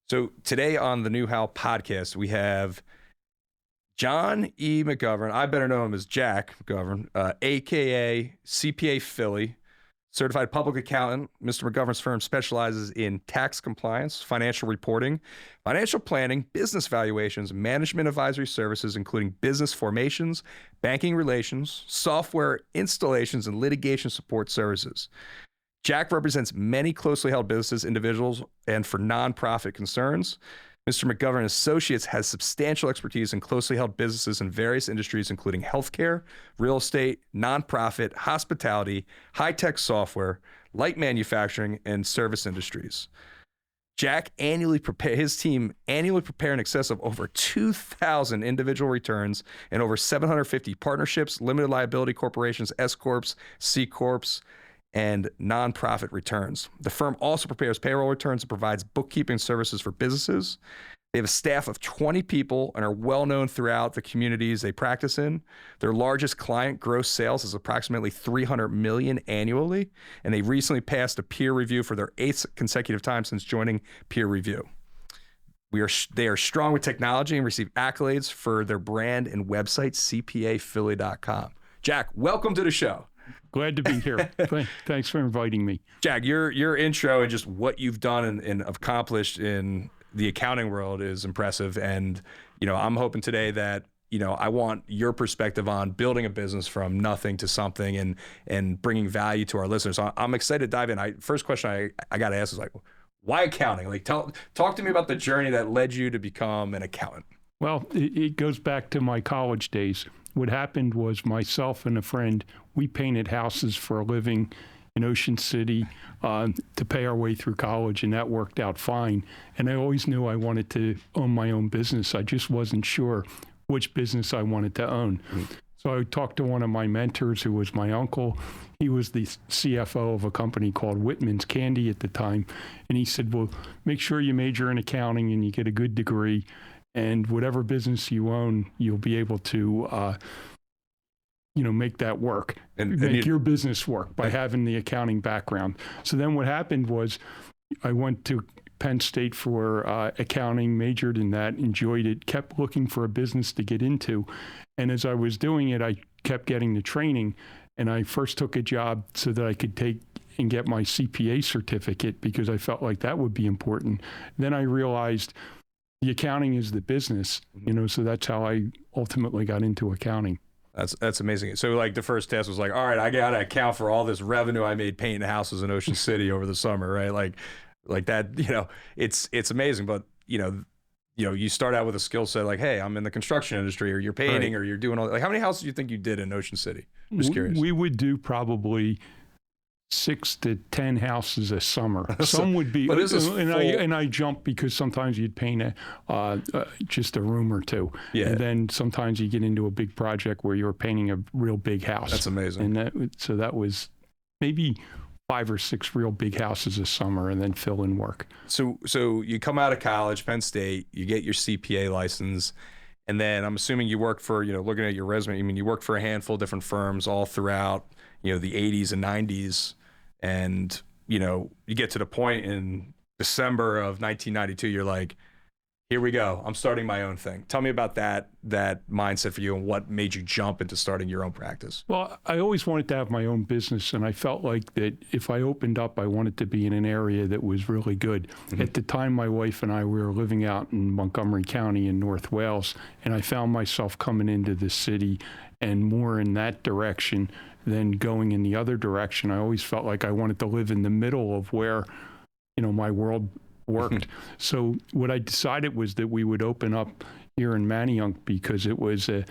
So today on the New How podcast, we have John E. McGovern. I better know him as Jack McGovern, aka CPA Philly, certified public accountant. Mr. McGovern's firm specializes in tax compliance, financial reporting, financial planning, business valuations, management advisory services, including business formations, banking relations, software installations, and litigation support services. Jack represents many closely held businesses, individuals, and for nonprofit concerns. Mr. McGovern Associates has substantial expertise in closely held businesses in various industries, including healthcare, real estate, nonprofit, hospitality, high-tech software, light manufacturing, and service industries. Jack his team annually prepare in excess of over 2,000 individual returns and over 750 partnerships, limited liability corporations, S Corps, C Corps, and nonprofit returns. The firm also prepares payroll returns and provides bookkeeping services for businesses. They have a staff of 20 people and are well known throughout the communities they practice in. Their largest client gross sales is approximately $300 million annually, and they recently passed a peer review for their 8th consecutive time since joining peer review. They are strong with technology and receive accolades for their brand and website, cpaphilly.com. Jack, welcome to the show. Glad to be here. Thanks for inviting me. Jack, your intro and just what you've done and accomplished in the accounting world is impressive. And, I'm hoping today that, I want your perspective on building a business from nothing to something and bringing value to our listeners. So I'm excited to dive in. First question I got to ask is why accounting? Talk to me about the journey that led you to become an accountant. Well, it goes back to my college days. What happened was myself and a friend, we painted houses for a living in Ocean City to pay our way through college, and that worked out fine. And I always knew I wanted to own my own business. I just wasn't sure which business I wanted to own. So I talked to one of my mentors, who was my uncle. He was the CFO of a company called Whitman's Candy at the time. And he said, well, make sure you major in accounting and you get a good degree. And whatever business you own, you'll be able to, make that work, make your business work by having the accounting background. So then what happened was I went to Penn State for accounting, majored in that, enjoyed it, kept looking for a business to get into. And as I was doing it, I kept getting the training. And I first took a job so that I could take and get my CPA certificate because I felt like that would be important. Then I realized the accounting is the business, so that's how I ultimately got into accounting. That's amazing. So the first test was all right, I got to account for all this revenue I made painting houses in Ocean City over the summer, right? Like that, it's amazing. But, you start out with a skill set hey, I'm in the construction industry, or you're painting, right, or you're doing how many houses do you think you did in Ocean City? I'm just curious. We would do probably 6 to 10 houses a summer. Some would be, and I jumped because sometimes you'd paint just a room or two. Yeah. And then sometimes you get into a big project where you're painting a real big house. That's amazing. And that was maybe 5 or 6 real big houses a summer, and then fill in work. So you come out of college, Penn State, you get your CPA license, and then I'm assuming you work for, looking at your resume, you work for a handful of different firms all throughout, the 80s and 90s. And, you get to the point in December of 1992, you're like, here we go. I'm starting my own thing. Tell me about that mindset for you and what made you jump into starting your own practice. Well, I always wanted to have my own business, and I felt like that if I opened up, I wanted to be in an area that was really good. Mm-hmm. At the time, my wife and I, we were living out in Montgomery County in North Wales, and I found myself coming into the city and more in that direction than going in the other direction. I always felt like I wanted to live in the middle of where, my world worked. So what I decided was that we would open up here in Manayunk because it was a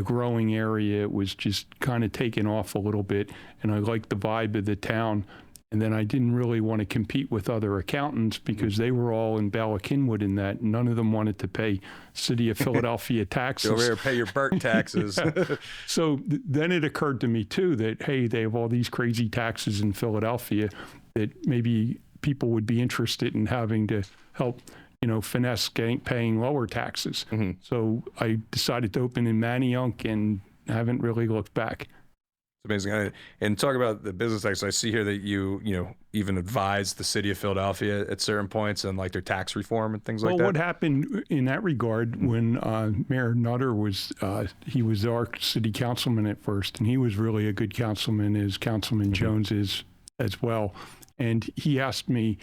growing area. It was just kind of taking off a little bit, and I liked the vibe of the town. And then I didn't really want to compete with other accountants because they were all in Bala Cynwyd in that. None of them wanted to pay City of Philadelphia taxes. Go over here, pay your Burt taxes. So then it occurred to me too that, hey, they have all these crazy taxes in Philadelphia that maybe people would be interested in having to help, finesse paying lower taxes. Mm-hmm. So I decided to open in Manayunk and haven't really looked back. It's amazing. And talk about the business tax. I see here that you even advise the city of Philadelphia at certain points and like their tax reform and things like that. Well, what happened in that regard when Mayor Nutter was, he was our city councilman at first, and he was really a good councilman, as Councilman Jones is as well. And he asked me,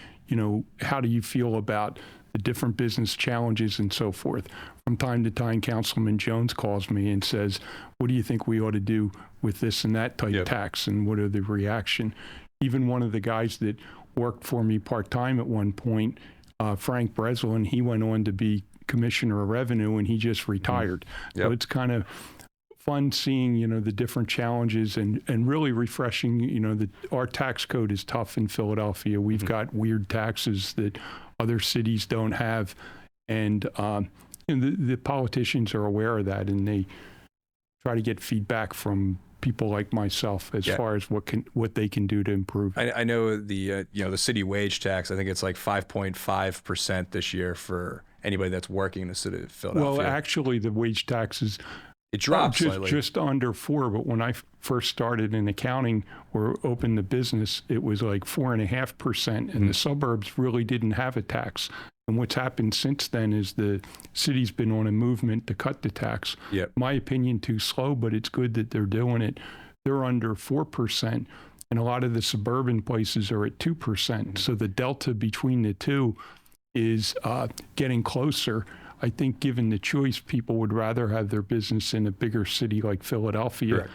how do you feel about the different business challenges and so forth? From time to time, Councilman Jones calls me and says, what do you think we ought to do with this and that type tax, and what are the reaction? Even one of the guys that worked for me part-time at one point, Frank Breslin, he went on to be Commissioner of Revenue, and he just retired. So it's kind of fun seeing, the different challenges and really refreshing, our tax code is tough in Philadelphia. We've got weird taxes that other cities don't have. And the politicians are aware of that, and they try to get feedback from people like myself as far as what they can do to improve. I know the city wage tax, I think it's like 5.5% this year for anybody that's working in the city of Philadelphia. Well, actually, the wage tax is it dropped slightly. Just under 4%, but when I first started in accounting or opened the business, it was like 4.5%, and the suburbs really didn't have a tax. And what's happened since then is the city's been on a movement to cut the tax. My opinion, too slow, but it's good that they're doing it. They're under 4%, and a lot of the suburban places are at 2%. So the delta between the two is getting closer. I think given the choice, people would rather have their business in a bigger city like Philadelphia.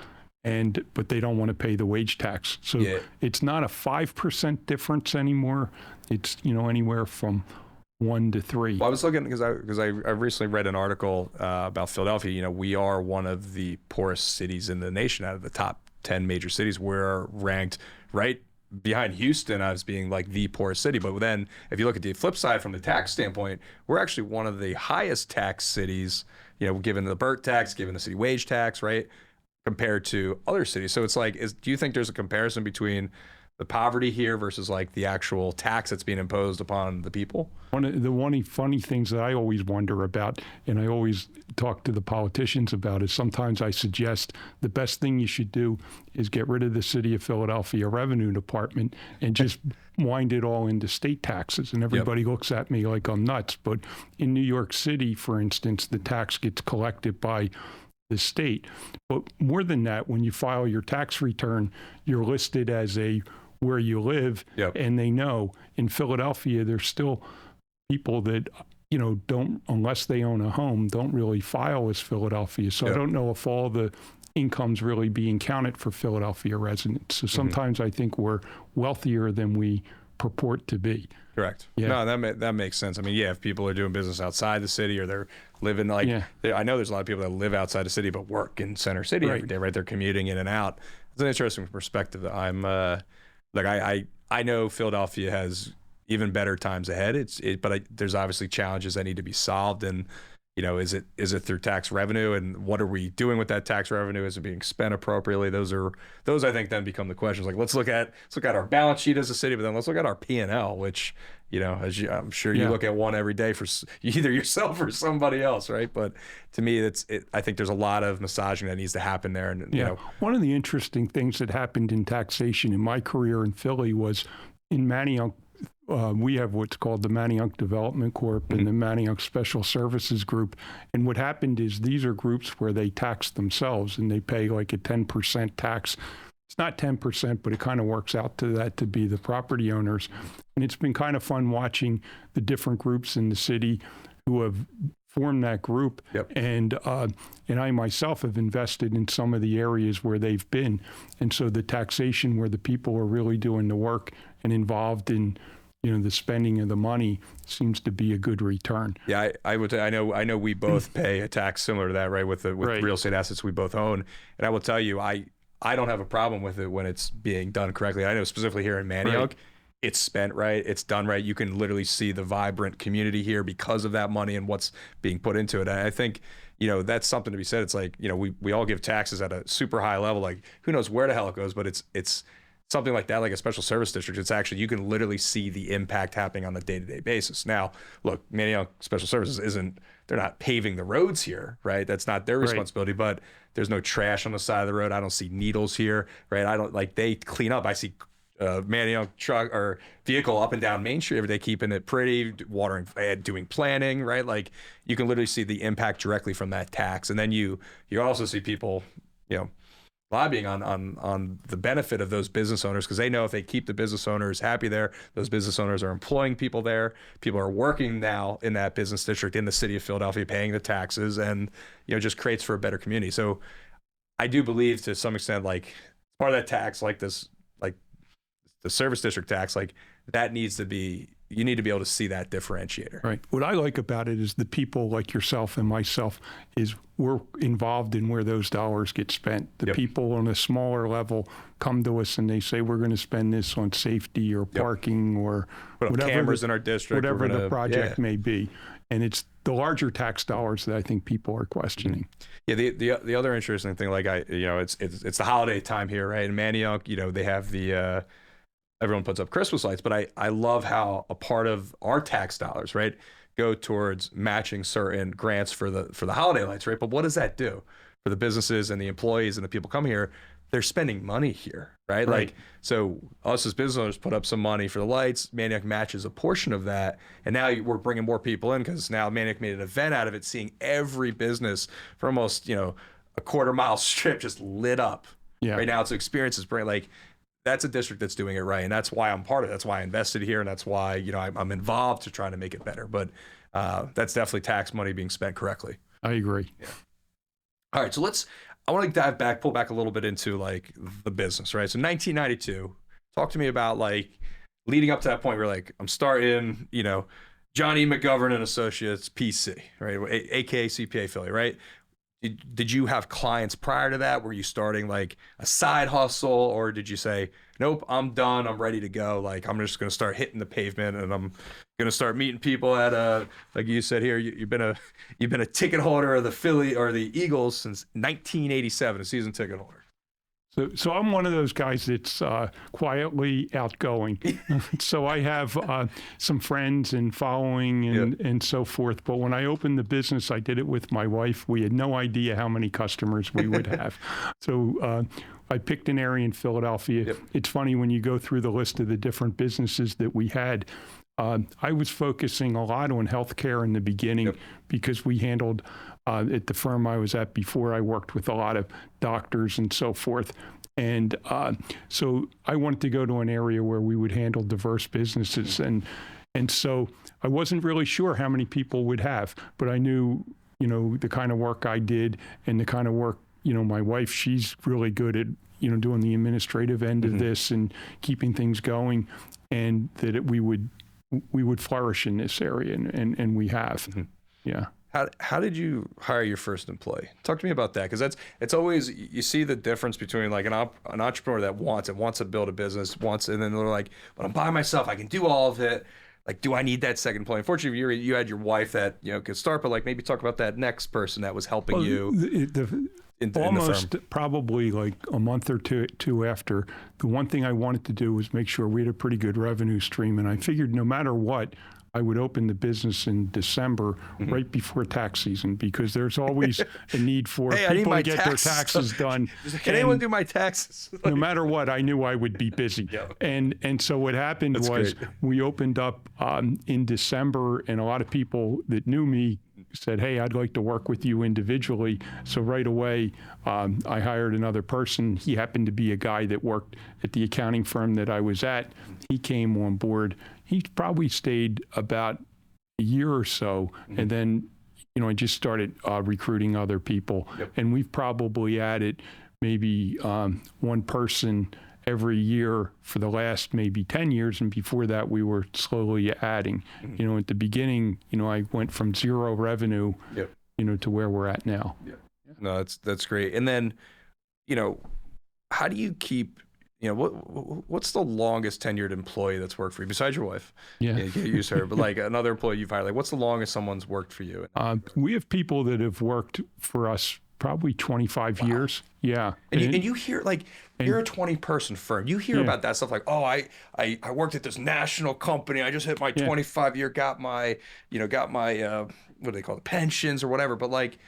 But they don't want to pay the wage tax. So it's not a 5% difference anymore. It's, anywhere from 1 to 3. Well, I was looking because I recently read an article about Philadelphia. We are one of the poorest cities in the nation. Out of the top 10 major cities, we're ranked right behind Houston as being like the poorest city. But then if you look at the flip side from the tax standpoint, we're actually one of the highest tax cities, given the BERT tax, given the city wage tax, right, compared to other cities. So it's like, do you think there's a comparison between the poverty here versus like the actual tax that's being imposed upon the people? One of the funny things that I always wonder about, and I always talk to the politicians about, is sometimes I suggest the best thing you should do is get rid of the city of Philadelphia revenue department and just wind it all into state taxes. And everybody looks at me like I'm nuts. But in New York City, for instance, the tax gets collected by the state. But more than that, when you file your tax return, you're listed as where you live, and they know. In Philadelphia, there's still people that, don't, unless they own a home, don't really file as Philadelphia. So I don't know if all the income's really being counted for Philadelphia residents. So sometimes I think we're wealthier than we purport to be. Correct. No, that makes sense. I mean, if people are doing business outside the city, or they're living I know there's a lot of people that live outside the city but work in Center City every day, right? They're commuting in and out. It's an interesting perspective. I know Philadelphia has even better times ahead. But there's obviously challenges that need to be solved. And is it through tax revenue, and what are we doing with that tax revenue? Is it being spent appropriately? Those I think then become the questions. Like let's look at our balance sheet as a city, but then let's look at our P&L, which I'm sure you look at one every day for either yourself or somebody else, right? But to me, I think there's a lot of massaging that needs to happen there. And one of the interesting things that happened in taxation in my career in Philly was in Manayunk. We have what's called the Manayunk Development Corp and the Manayunk Special Services Group. And what happened is these are groups where they tax themselves, and they pay like a 10% tax. It's not 10%, but it kind of works out to that to be the property owners. And it's been kind of fun watching the different groups in the city who have formed that group. And I myself have invested in some of the areas where they've been. And so the taxation where the people are really doing the work and involved in the spending of the money seems to be a good return. I would say I know we both pay a tax similar to that, right? With real estate assets we both own. And I will tell you, I don't have a problem with it when it's being done correctly. I know specifically here in Manayunk, it's spent right, it's done right. You can literally see the vibrant community here because of that money and what's being put into it. And I think, that's something to be said. It's like, we all give taxes at a super high level. Like, who knows where the hell it goes, but it's something like that, like a special service district, it's actually, you can literally see the impact happening on the day-to-day basis. Now, look, Manioc Special Services they're not paving the roads here, right? That's not their responsibility, but there's no trash on the side of the road. I don't see needles here, right? I don't, like, they clean up. I see Manioc truck or vehicle up and down Main Street every day, keeping it pretty, watering, doing planning, right? Like, you can literally see the impact directly from that tax. And then you also see people, lobbying on the benefit of those business owners, because they know if they keep the business owners happy there, those business owners are employing people there. People are working now in that business district in the city of Philadelphia, paying the taxes, and just creates for a better community. So I do believe to some extent, like, part of that tax, like this, like the service district tax, like that needs to be, you need to be able to see that differentiator. Right. What I like about it is the people like yourself and myself is we're involved in where those dollars get spent. The people on a smaller level come to us and they say, we're going to spend this on safety or parking or whatever cameras in our district, whatever the project may be. And it's the larger tax dollars that I think people are questioning. Yeah. The other interesting thing, like it's the holiday time here, right? In Manioc, they have the, everyone puts up Christmas lights, but I love how a part of our tax dollars, right, go towards matching certain grants for the holiday lights, right? But what does that do for the businesses and the employees and the people come here? They're spending money here, right? Like, so us as business owners put up some money for the lights. Manioc matches a portion of that, and now we're bringing more people in because now Manioc made an event out of it, seeing every business for almost a quarter-mile strip just lit up. Yeah. Right now, it's experiences bring like. That's a district that's doing it right, and that's why I'm part of it. That's why I invested here, and that's why I'm involved to try to make it better. But that's definitely tax money being spent correctly. I agree. Yeah. All right, so I want to pull back a little bit into like the business, right? So 1992, talk to me about like leading up to that point where like I'm starting, Johnny McGovern and Associates PC, right? AKA CPA Philly, right? Did you have clients prior to that? Were you starting like a side hustle, or did you say, nope, I'm done, I'm ready to go, like I'm just going to start hitting the pavement and I'm going to start meeting people at like you said here, you've been a ticket holder of the Philly or the Eagles since 1987, a season ticket holder. So I'm one of those guys that's quietly outgoing. So I have some friends and following and so forth. But when I opened the business, I did it with my wife. We had no idea how many customers we would have. So I picked an area in Philadelphia. Yep. It's funny when you go through the list of the different businesses that we had. I was focusing a lot on healthcare in the beginning because we handled at the firm I was at before, I worked with a lot of doctors and so forth. And so I wanted to go to an area where we would handle diverse businesses. And so I wasn't really sure how many people would have, but I knew, the kind of work I did and the kind of work, my wife, she's really good at, doing the administrative end of this and keeping things going, and that we would flourish in this area, and we have. Yeah. How did you hire your first employee? Talk to me about that, because it's always, you see the difference between like an entrepreneur that wants to build a business, and then they're like, but I'm by myself, I can do all of it. Like, do I need that second employee? Unfortunately, you had your wife that could start, but like maybe talk about that next person that was helping you. In the firm. Probably like a month or two after, the one thing I wanted to do was make sure we had a pretty good revenue stream, and I figured no matter what, I would open the business in December, right before tax season, because there's always a need for people to get their taxes done. Can anyone do my taxes? No matter what, I knew I would be busy. And so what happened was we opened up in December, and a lot of people that knew me said, hey, I'd like to work with you individually. So right away, I hired another person. He happened to be a guy that worked at the accounting firm that I was at. He came on board. He probably stayed about a year or so, and then, I just started recruiting other people. And we've probably added maybe one person every year for the last maybe 10 years. And before that, we were slowly adding. At the beginning, I went from zero revenue, to where we're at now. No, that's great. And then, how do you keep, what's the longest tenured employee that's worked for you besides your wife? You can't use her, but like another employee you've hired, like what's the longest someone's worked for you? We have people that have worked for us probably 25 years. Yeah. And you hear, like, you're a 20-person firm. You hear about that stuff like, oh, I worked at this national company. I just hit my 25-year, got my what do they call it, pensions or whatever. But, like,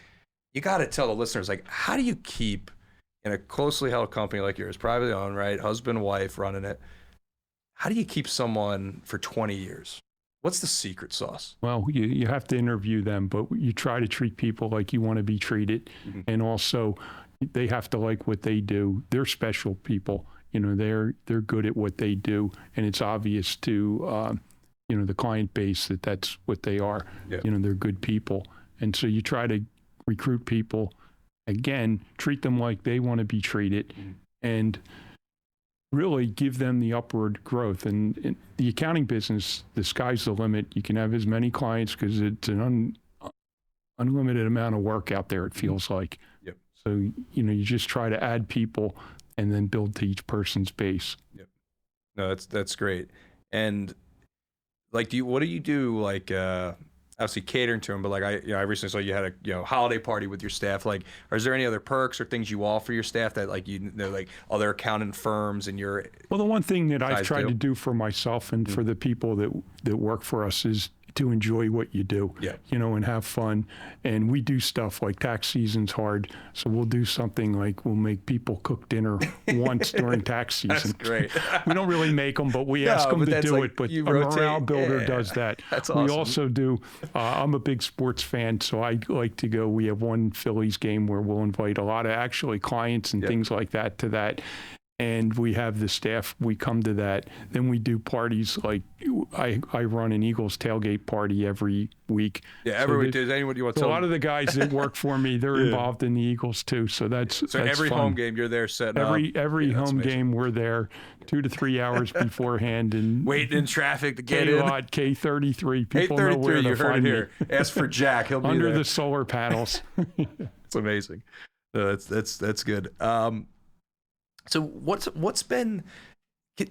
you got to tell the listeners, like, how do you keep in a closely held company like yours, privately owned, right? Husband, wife running it. How do you keep someone for 20 years? What's the secret sauce? Well, you have to interview them, but you try to treat people like you want to be treated. Mm-hmm. And also, they have to like what they do. They're special people. They're good at what they do. And it's obvious to, the client base that that's what they are. Yeah. They're good people. And so you try to recruit people, again, treat them like they want to be treated, and really give them the upward growth. And in the accounting business, the sky's the limit. You can have as many clients because it's an unlimited amount of work out there, it feels like. Yep. So, you just try to add people and then build to each person's base. Yep. No, that's great. And like, what do you do? Like, obviously catering to them, but like I recently saw you had a holiday party with your staff. Like, is there any other perks or things you offer your staff that like like other accounting firms and your? Well, the one thing that I've tried to do for myself and for the people that work for us is to enjoy what you do, and have fun. And we do stuff like tax season's hard, so we'll do something like we'll make people cook dinner once during tax season. That's great. We don't really make them, but we ask them to do it. But a morale builder does that. That's awesome. We also do, I'm a big sports fan, so I like to go. We have one Phillies game where we'll invite a lot of actually clients and things like that to that. And we have the staff, we come to that. Then we do parties like I run an Eagles tailgate party every week. Yeah, every week. Does anyone you want to tell? A lot of the guys that work for me, they're involved in the Eagles too. So that's every fun. Home game you're there setting up. Every home game we're there 2 to 3 hours beforehand and waiting in traffic to get in. K33. People know where to you heard find it here. me. Ask for Jack. He'll be under there. the solar panels. It's amazing. No, that's good. So what's been,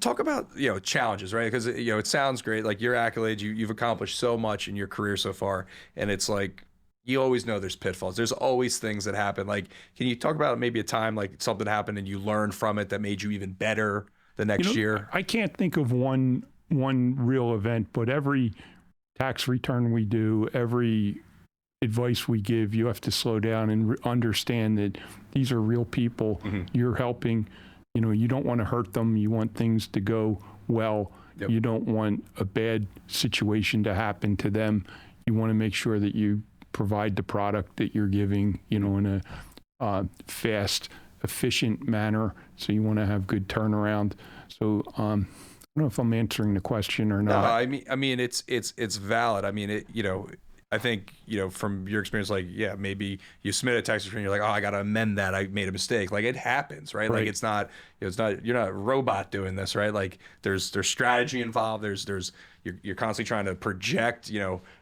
talk about, challenges, right? Because, it sounds great. Like your accolades, you've accomplished so much in your career so far. And it's like, you always know there's pitfalls. There's always things that happen. Like, can you talk about maybe a time like something happened and you learned from it that made you even better the next year? I can't think of one real event, but every tax return we do, every advice we give, you have to slow down and understand that these are real people. You're helping. You don't want to hurt them. You want things to go well. Yep. You don't want a bad situation to happen to them. You want to make sure that you provide the product that you're giving, in a fast, efficient manner. So you want to have good turnaround. So I don't know if I'm answering the question or not. No, I mean it's valid. I mean I think, from your experience, like, maybe you submit a tax return, you're like, oh, I got to amend that. I made a mistake. Like, it happens, right? Like, it's not, you're not a robot doing this, right? Like, there's strategy involved. You're constantly trying to project,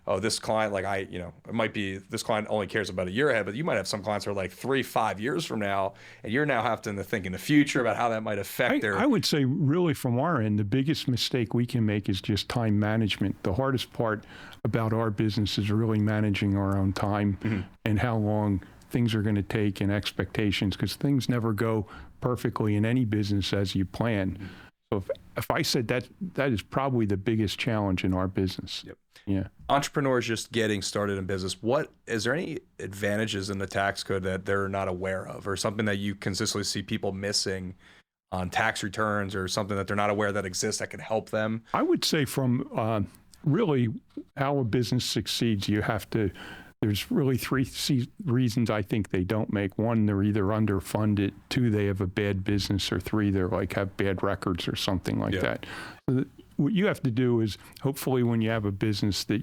oh, this client, like it might be this client only cares about a year ahead, but you might have some clients who are like 3-5 years from now, and you're now having to think in the future about how that might affect I would say really from our end, the biggest mistake we can make is just time management. The hardest part about our business is really managing our own time and how long things are going to take and expectations, because things never go perfectly in any business as you plan. So if I said that is probably the biggest challenge in our business. Yep. Yeah. Entrepreneurs just getting started in business. Is there any advantages in the tax code that they're not aware of, or something that you consistently see people missing on tax returns, or something that they're not aware that exists that could help them? I would say from really how a business succeeds, there's really 3 reasons I think they don't make. 1, they're either underfunded. 2, they have a bad business. Or 3, they're like have bad records or something like that. So what you have to do is hopefully when you have a business that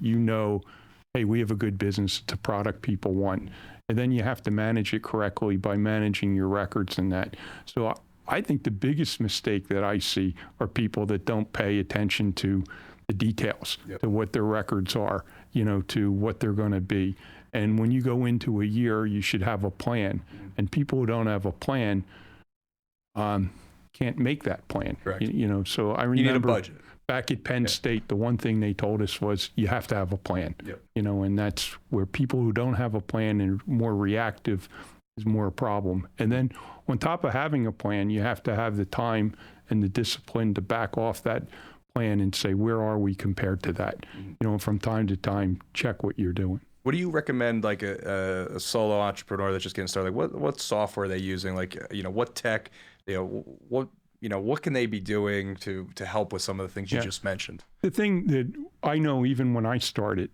hey, we have a good business, it's a product people want. And then you have to manage it correctly by managing your records and that. So I think the biggest mistake that I see are people that don't pay attention to the details, to what their records are, to what they're going to be. And when you go into a year, you should have a plan. And people who don't have a plan can't make that plan. Correct. So I remember you need a budget. Back at Penn State, the one thing they told us was you have to have a plan. And that's where people who don't have a plan and are more reactive, is more a problem. And then on top of having a plan, you have to have the time and the discipline to back off that plan and say, where are we compared to that? From time to time, check what you're doing. What do you recommend, like a solo entrepreneur that's just getting started? Like what software are they using? Like, what tech, what can they be doing to help with some of the things you just mentioned? The thing that I know, even when I started,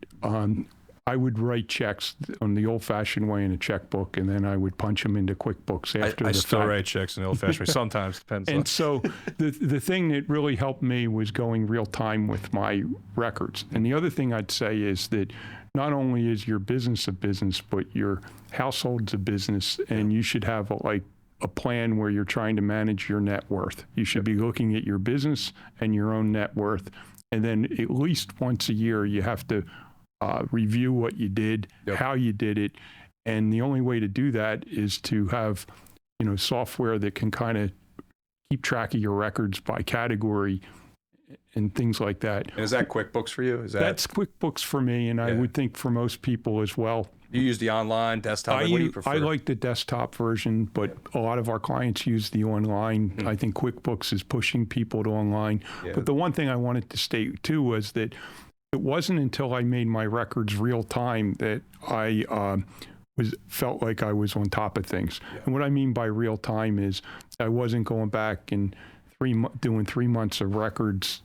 I would write checks on the old-fashioned way in a checkbook, and then I would punch them into QuickBooks after I the still fact. write checks in the old-fashioned way. Sometimes depends. And so the thing that really helped me was going real time with my records. And the other thing I'd say is that not only is your business a business, but your household's a business, and you should have a plan where you're trying to manage your net worth. You should be looking at your business and your own net worth. And then at least once a year, you have to review what you did, how you did it. And the only way to do that is to have, software that can kind of keep track of your records by category and things like that. And is that QuickBooks for you? That's QuickBooks for me, and I would think for most people as well. You use the online, desktop? What do you prefer? I like the desktop version, but a lot of our clients use the online. I think QuickBooks is pushing people to online. But the one thing I wanted to state too was that it wasn't until I made my records real time that I felt like I was on top of things. And what I mean by real time is I wasn't going back and doing 3 months of records,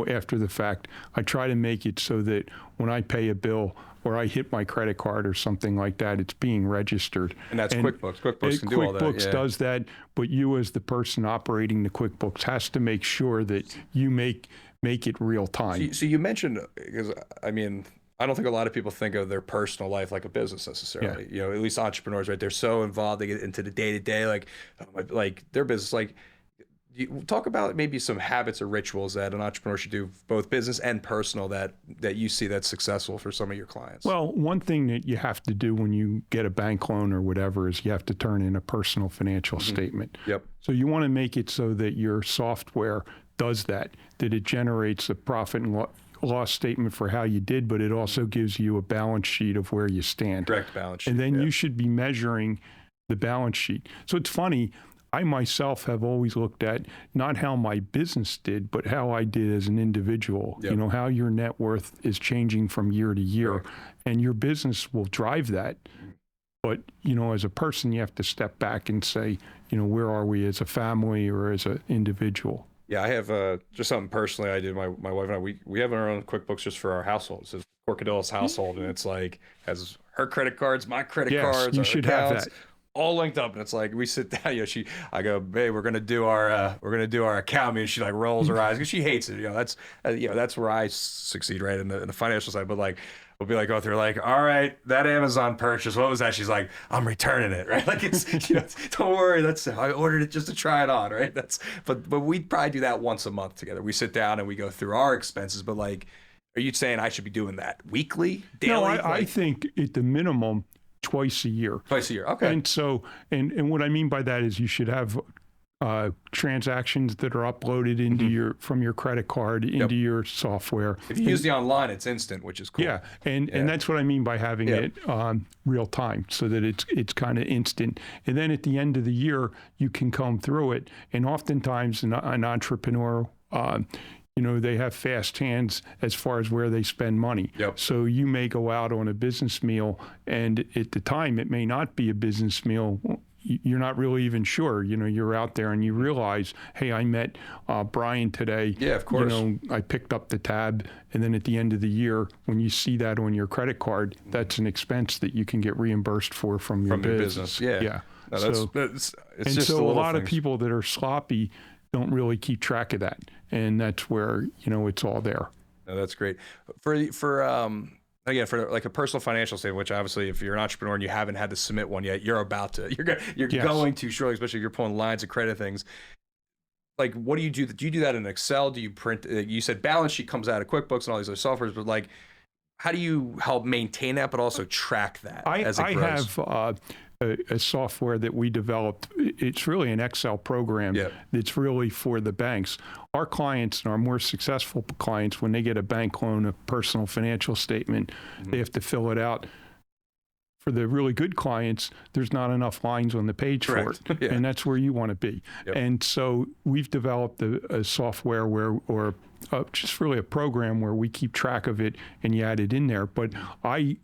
after the fact. I try to make it so that when I pay a bill or I hit my credit card or something like that, it's being registered. And that's QuickBooks. QuickBooks can do all that. QuickBooks does that, but you as the person operating the QuickBooks has to make sure that you make it real time. So you mentioned, because I don't think a lot of people think of their personal life like a business necessarily. At least entrepreneurs, right? They're so involved, they get into the day-to-day, like their business. Like, you talk about maybe some habits or rituals that an entrepreneur should do, both business and personal, that you see that's successful for some of your clients. Well, one thing that you have to do when you get a bank loan or whatever is you have to turn in a personal financial statement. Yep. So you want to make it so that your software does that it generates a profit and loss statement for how you did, but it also gives you a balance sheet of where you stand. Direct balance sheet. And then you should be measuring the balance sheet. So it's funny, I myself have always looked at not how my business did, but how I did as an individual. How your net worth is changing from year to year. Right. And your business will drive that. But, as a person, you have to step back and say, where are we as a family or as an individual? Yeah, I have just something personally I did. My wife and I, we have our own QuickBooks just for our household. It's a Corcodilos household, and it's like has her credit cards, my credit cards, you should have that. All linked up, and it's like we sit down. I go, babe, we're gonna do our account, and she like rolls her eyes because she hates it. That's where I succeed, right, in the financial side. But like, we'll be like go through like, all right, that Amazon purchase, what was that? She's like, I'm returning it, right? Like it's don't worry, I ordered it just to try it on, right? But we probably do that once a month together. We sit down and we go through our expenses. But like, are you saying I should be doing that weekly, daily? No, I think at the minimum twice a year. Twice a year, okay. And so, and what I mean by that is you should have transactions that are uploaded into from your credit card into your software. If you use the online, it's instant, which is cool. Yeah, and that's what I mean by having it real time, so that it's kind of instant. And then at the end of the year, you can comb through it. And oftentimes, an entrepreneur, they have fast hands as far as where they spend money. Yep. So you may go out on a business meal, and at the time, it may not be a business meal. You're not really even sure. You're out there and you realize, hey, I met Brian today. Yeah, of course. I picked up the tab. And then at the end of the year, when you see that on your credit card, that's an expense that you can get reimbursed for from your business. Yeah. No, it's just so a lot things. of people that are sloppy don't really keep track of that. And that's where, it's all there. No, that's great. Again, for like a personal financial statement, which obviously if you're an entrepreneur and you haven't had to submit one yet, you're about to. You're going to shortly, especially if you're pulling lines of credit things. Like, what do you do? Do you do that in Excel? Do you print? You said balance sheet comes out of QuickBooks and all these other softwares, but like, how do you help maintain that, but also track that as it grows? I have a software that we developed. It's really an Excel program that's really for the banks. Our clients and our more successful clients, when they get a bank loan, a personal financial statement, they have to fill it out for the really good clients, there's not enough lines on the page Correct. for it. Yeah. And that's where you want to be. Yep. And so we've developed a software or just really a program where we keep track of it and you add it in there. But I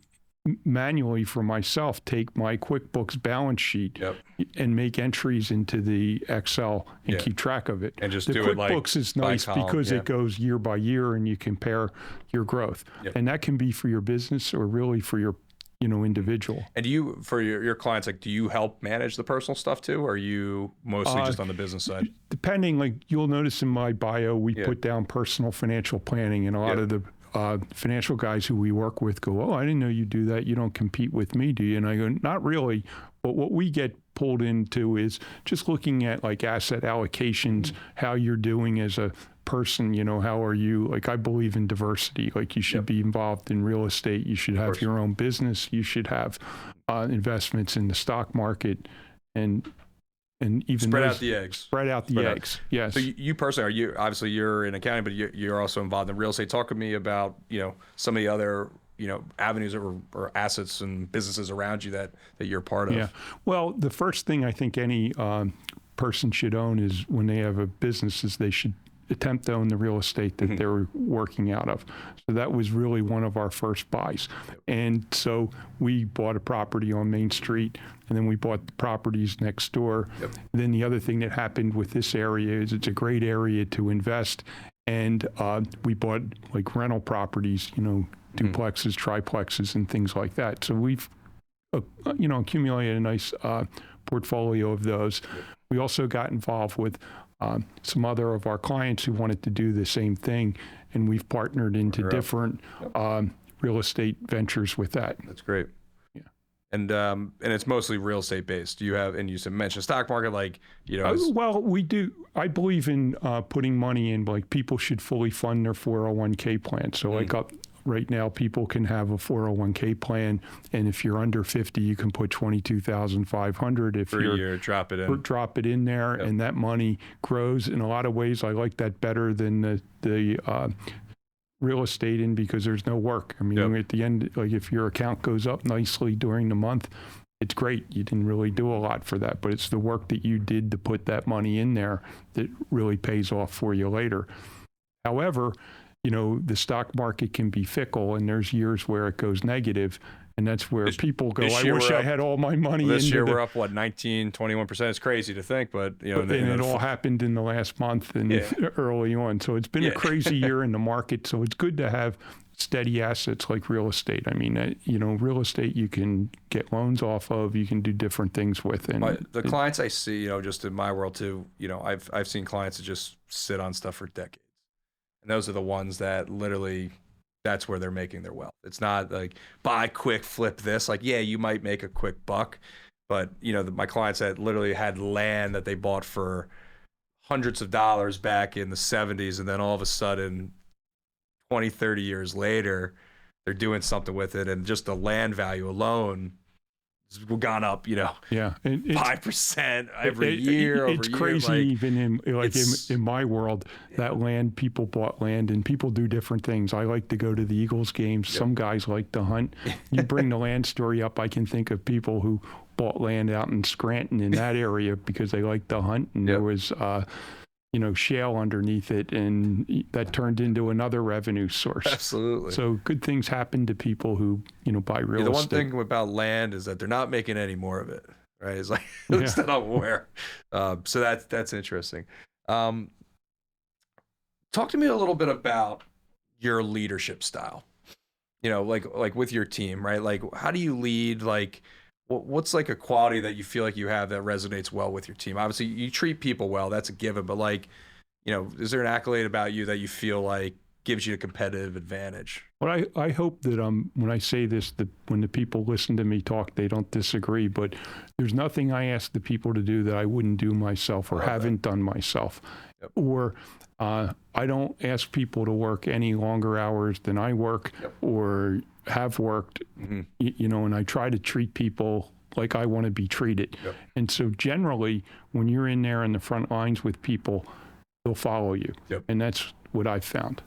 manually for myself take my QuickBooks balance sheet Yep. and make entries into the Excel and Yeah. keep track of it. And just the do it like QuickBooks is by nice column, because yeah. it goes year by year and you compare your growth. Yep. And that can be for your business or really for your individual. And do you, for your clients, like, do you help manage the personal stuff too, or are you mostly just on the business side? Depending, like you'll notice in my bio, we Yeah. put down personal financial planning, and a lot of the financial guys who we work with go, "Oh, I didn't know you do that. You don't compete with me, do you?" And I go, "Not really." But what we get pulled into is just looking at like asset allocations, how you're doing as a person, how are you, like I believe in diversity, like you should be involved in real estate, you should have your own business, you should have investments in the stock market and even Spread out the eggs. Yes. So you personally, obviously you're in accounting, but you're also involved in real estate. Talk to me about, some of the other, avenues or assets and businesses around you that you're part of. Yeah. Well, the first thing I think any person should own is when they have a business is they should attempt to own the real estate that they're working out of. So that was really one of our first buys. And so we bought a property on Main Street, and then we bought the properties next door. Yep. Then the other thing that happened with this area is it's a great area to invest. And we bought like rental properties, duplexes, triplexes, and things like that. So we've, accumulated a nice portfolio of those. Yep. We also got involved with some other of our clients who wanted to do the same thing, and we've partnered into different real estate ventures with that. That's great. Yeah, and it's mostly real estate based. Do you have, and you mentioned stock market, like well, we do. I believe in putting money in. Like people should fully fund their 401k plan. So like right now, people can have a 401k plan, and if you're under 50, you can put $22,500. If for a year, drop it in there, and that money grows. In a lot of ways, I like that better than the real estate in because there's no work. I mean, at the end, like if your account goes up nicely during the month, it's great. You didn't really do a lot for that, but it's the work that you did to put that money in there that really pays off for you later. However, the stock market can be fickle, and there's years where it goes negative, and that's where people go, I wish I had all my money. This year we're up, 19, 21%. It's crazy to think, but, and it all happened in the last month and early on. So it's been a crazy year in the market. So it's good to have steady assets like real estate. I mean, real estate you can get loans off of, you can do different things with. And the clients I see, just in my world too, I've seen clients that just sit on stuff for decades. And those are the ones that literally, that's where they're making their wealth. It's not like buy quick, flip this. Like, yeah, you might make a quick buck, but my clients that literally had land that they bought for hundreds of dollars back in the 70s. And then all of a sudden 20, 30 years later, they're doing something with it. And just the land value alone has gone up, 5% every year. It's crazy, even in my world, that land, people bought land and people do different things. I like to go to the Eagles games. Yep. Some guys like to hunt. You bring the land story up, I can think of people who bought land out in Scranton in that area because they like to hunt, and there was shale underneath it, and that turned into another revenue source. Absolutely. So good things happen to people who, buy real estate. The one thing about land is that they're not making any more of it, right? It's like, at least that I'm aware. So that's interesting. Talk to me a little bit about your leadership style, like with your team, right? Like, how do you lead? Like, what's like a quality that you feel like you have that resonates well with your team? Obviously, you treat people well, that's a given, but like, is there an accolade about you that you feel like gives you a competitive advantage? Well, I hope that when I say this, that when the people listen to me talk, they don't disagree, but there's nothing I ask the people to do that I wouldn't do myself or haven't done myself. Yep. Or I don't ask people to work any longer hours than I work or have worked, and I try to treat people like I want to be treated. Yep. And so generally, when you're in there in the front lines with people, they'll follow you. Yep. And that's what I've found.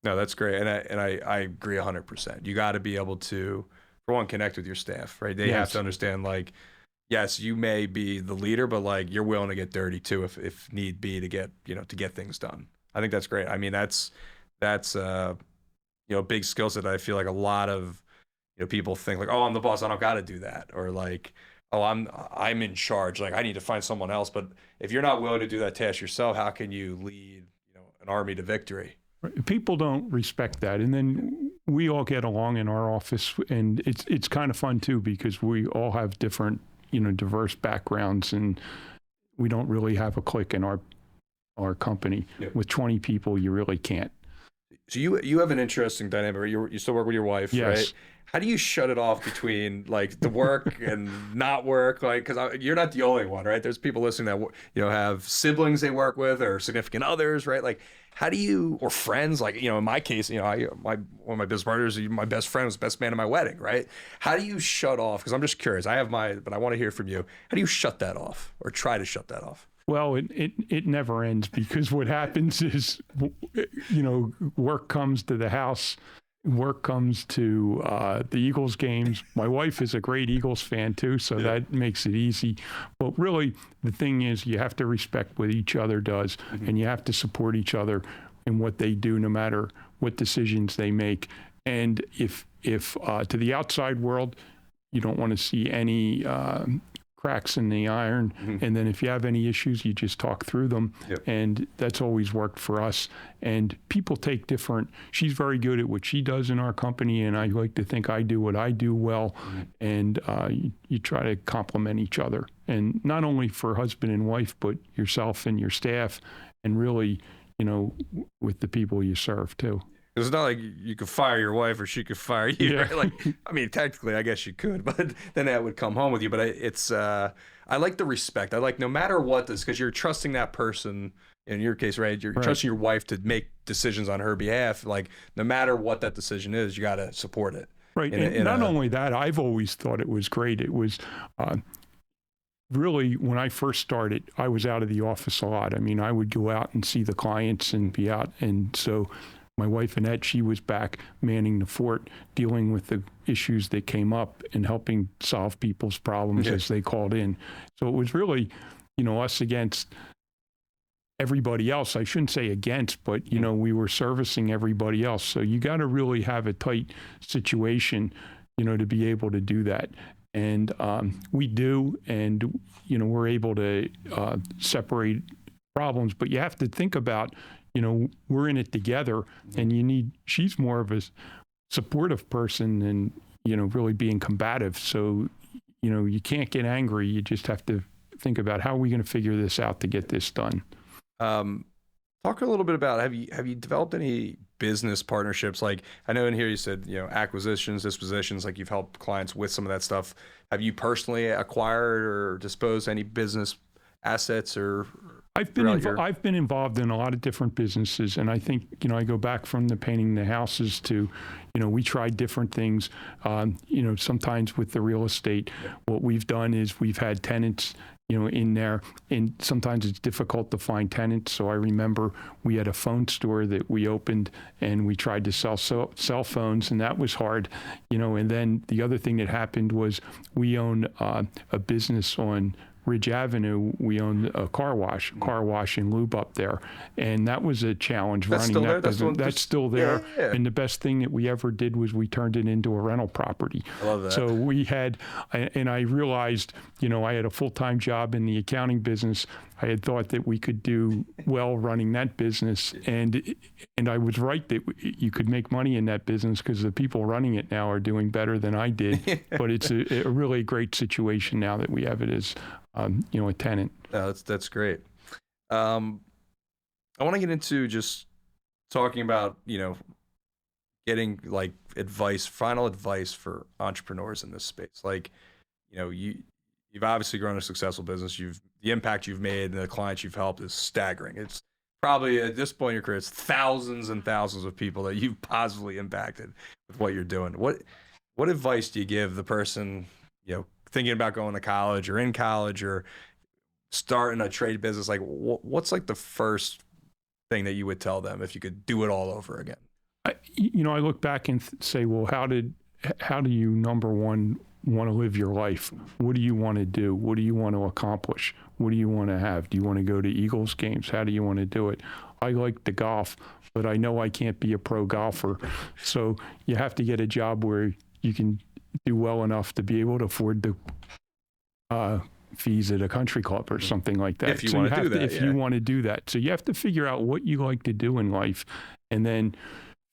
No, that's great. And I agree 100%. You got to be able to for one, connect with your staff, right? They have Yes. to understand, like, yes, you may be the leader, but like you're willing to get dirty too if need be to get, to get things done. I think that's great. I mean, that's big skill set that I feel like a lot of people think like, oh, I'm the boss, I don't got to do that, or like, oh, I'm in charge, like I need to find someone else. But if you're not willing to do that task yourself, how can you lead an army to victory? People don't respect that, and then we all get along in our office, and it's kind of fun too because we all have different diverse backgrounds, and we don't really have a clique in our company. Yep. With 20 people, you really can't. So you have an interesting dynamic. You still work with your wife, Yes. right? How do you shut it off between like the work and not work? Like, because you're not the only one, right? There's people listening that have siblings they work with or significant others, right? Like, how do you, or friends? Like, in my case, one of my business partners, my best friend was the best man at my wedding, right? How do you shut off? Because I'm just curious. but I want to hear from you. How do you shut that off or try to shut that off? Well, it never ends because what happens is, work comes to the house, work comes to the Eagles games. My wife is a great Eagles fan too, so that makes it easy. But really, the thing is you have to respect what each other does, and you have to support each other in what they do, no matter what decisions they make. And if to the outside world, you don't want to see any cracks in the iron. And then if you have any issues, you just talk through them. Yep. And that's always worked for us. And people take different, she's very good at what she does in our company, and I like to think I do what I do well. And you try to complement each other. And not only for husband and wife, but yourself and your staff, and really, with the people you serve too. It's not like you could fire your wife or she could fire you, Yeah. right? Like, I mean, technically, I guess you could, but then that would come home with you. But I like the respect. I like no matter what this, because you're trusting that person. In your case, right? You're trusting your wife to make decisions on her behalf. Like, no matter what that decision is, you got to support it. Right. And not only that, I've always thought it was great. It was really, when I first started, I was out of the office a lot. I mean, I would go out and see the clients and be out. And so my wife, Annette, she was back manning the fort, dealing with the issues that came up and helping solve people's problems as they called in. So it was really, us against everybody else. I shouldn't say against, but, we were servicing everybody else. So you got to really have a tight situation, to be able to do that. And we do, and, we're able to separate problems. But you have to think about, we're in it together, and she's more of a supportive person than, really being combative. So, you can't get angry. You just have to think about how are we going to figure this out to get this done. Talk a little bit about, have you developed any business partnerships? Like, I know in here you said, acquisitions, dispositions, like you've helped clients with some of that stuff. Have you personally acquired or disposed any business assets or? I've been involved in a lot of different businesses, and I think, I go back from the painting the houses to, we tried different things. Sometimes with the real estate, what we've done is we've had tenants, in there, and sometimes it's difficult to find tenants. So I remember we had a phone store that we opened, and we tried to sell cell phones, and that was hard, and then the other thing that happened was we own a business on Ridge Avenue. We owned a car wash and lube up there, and that was a challenge. That's running still that there? business. That's still there. Yeah. And the best thing that we ever did was we turned it into a rental property. I love that. So we had, and I realized, I had a full-time job in the accounting business. I had thought that we could do well running that business, and I was right that you could make money in that business because the people running it now are doing better than I did. But it's a really great situation now that we have it as a tenant. No, that's great. I want to get into just talking about, getting like final advice for entrepreneurs in this space. Like, you've obviously grown a successful business. The impact you've made and the clients you've helped is staggering. It's probably at this point in your career, it's thousands and thousands of people that you've positively impacted with what you're doing. What advice do you give the person, thinking about going to college or in college or starting a trade business? Like, what's like the first thing that you would tell them if you could do it all over again? I look back and say, well, how did how do you, number one, want to live your life? What do you want to do? What do you want to accomplish? What do you want to have? Do you want to go to Eagles games? How do you want to do it? I like to golf, but I know I can't be a pro golfer. So you have to get a job where you can do well enough to be able to afford the fees at a country club or something like that. If you want to do that. If you want to do that. So you have to figure out what you like to do in life and then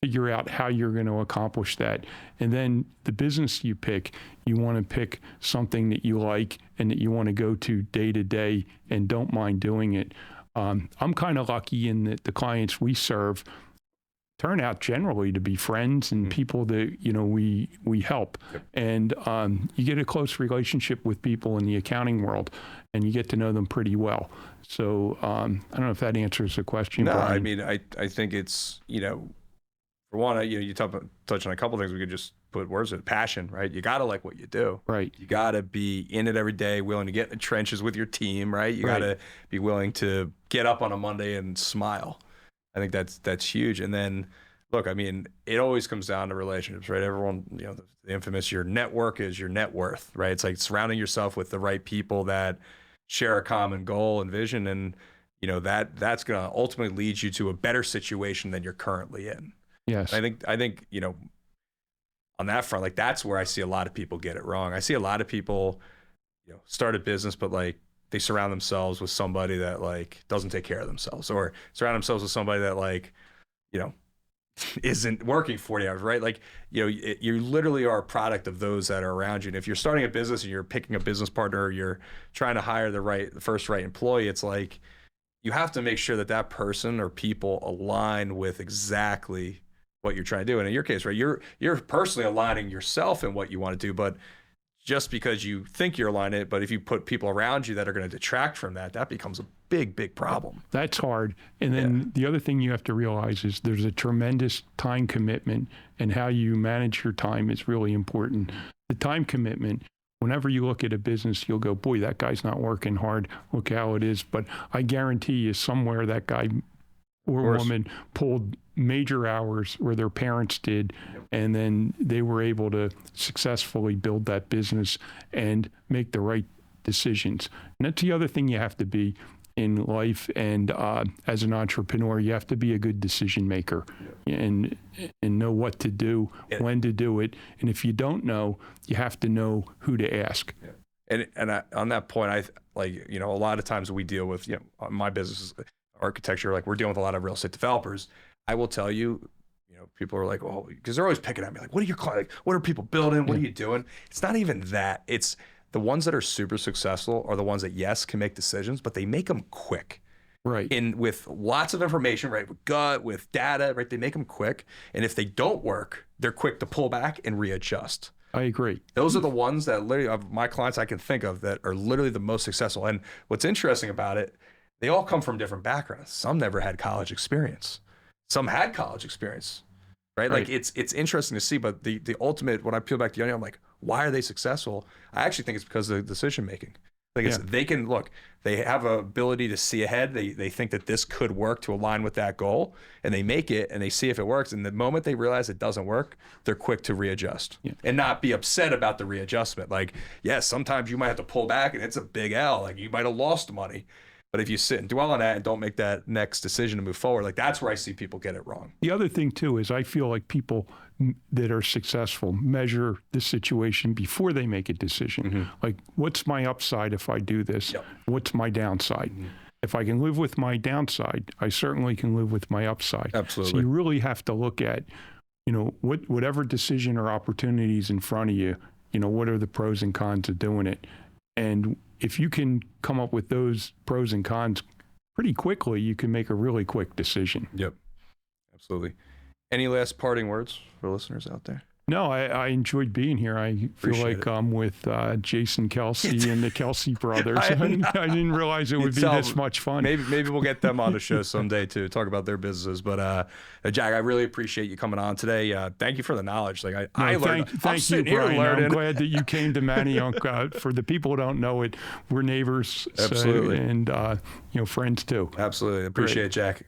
figure out how you're going to accomplish that. And then the business you pick, you want to pick something that you like and that you want to go to day and don't mind doing it. I'm kind of lucky in that the clients we serve turn out generally to be friends and people that, we help. Yep. And you get a close relationship with people in the accounting world and you get to know them pretty well. So I don't know if that answers the question. No, Brian. I mean, I think it's, for one, you touch on a couple of things. We could just put words with passion, right? You got to like what you do. Right. You got to be in it every day, willing to get in the trenches with your team, right? You got to be willing to get up on a Monday and smile. I think that's huge. And then, look, I mean, it always comes down to relationships, right? Everyone, the infamous, your network is your net worth, right? It's like surrounding yourself with the right people that share a common goal and vision. And, that's going to ultimately lead you to a better situation than you're currently in. Yes. I think, on that front, like that's where I see a lot of people get it wrong. I see a lot of people, start a business, but like they surround themselves with somebody that like doesn't take care of themselves, or surround themselves with somebody that like, isn't working 40 hours, right? Like, you literally are a product of those that are around you. And if you're starting a business and you're picking a business partner, or you're trying to hire the first right employee, it's like, you have to make sure that person or people align with exactly what you're trying to do. And in your case, right, you're personally aligning yourself in what you want to do, but just because you think you're aligning it, but if you put people around you that are going to detract from that becomes a big, big problem. That's hard. And then the other thing you have to realize is there's a tremendous time commitment, and how you manage your time is really important. The time commitment, whenever you look at a business, you'll go, boy, that guy's not working hard. Look how it is. But I guarantee you somewhere that guy or woman pulled major hours where their parents did, and then they were able to successfully build that business and make the right decisions. And that's the other thing you have to be in life, and as an entrepreneur, you have to be a good decision maker and know what to do, when to do it. And if you don't know, you have to know who to ask. And on that point, a lot of times we deal with, my business is architecture, like we're dealing with a lot of real estate developers. I will tell you, people are like, oh, because they're always picking at me, like, what are your clients? Like, what are people building? What are you doing? It's not even that. It's the ones that are super successful are the ones that, yes, can make decisions, but they make them quick. Right. And with lots of information, right? With gut, with data, right? They make them quick. And if they don't work, they're quick to pull back and readjust. I agree. Those are the ones that literally, of my clients I can think of, that are literally the most successful. And what's interesting about it, they all come from different backgrounds. Some never had college experience. Some had college experience, right? Like it's interesting to see, but the ultimate, when I peel back the onion, I'm like, why are they successful? I actually think it's because of the decision making. Like they can look, they have an ability to see ahead. They think that this could work to align with that goal, and they make it and they see if it works. And the moment they realize it doesn't work, they're quick to readjust and not be upset about the readjustment. Like, yes, sometimes you might have to pull back and it's a big L. Like you might have lost money. But if you sit and dwell on that and don't make that next decision to move forward, like that's where I see people get it wrong. The other thing too is I feel like people that are successful measure the situation before they make a decision. Mm-hmm. Like, what's my upside if I do this? Yep. What's my downside? Mm-hmm. If I can live with my downside, I certainly can live with my upside. Absolutely. So you really have to look at, whatever decision or opportunities in front of you, what are the pros and cons of doing it? And if you can come up with those pros and cons pretty quickly, you can make a really quick decision. Yep, absolutely. Any last parting words for listeners out there? No, I enjoyed being here. I feel like I'm with Jason Kelsey and the Kelsey brothers. I didn't realize it would be this much fun. Maybe we'll get them on the show someday to talk about their businesses. But Jack, I really appreciate you coming on today. Thank you for the knowledge. Like I learned. Thank you, Brian. I'm glad that you came to Manayunk. For the people who don't know it, we're neighbors. Absolutely. And friends too. Absolutely. Appreciate it, Jack.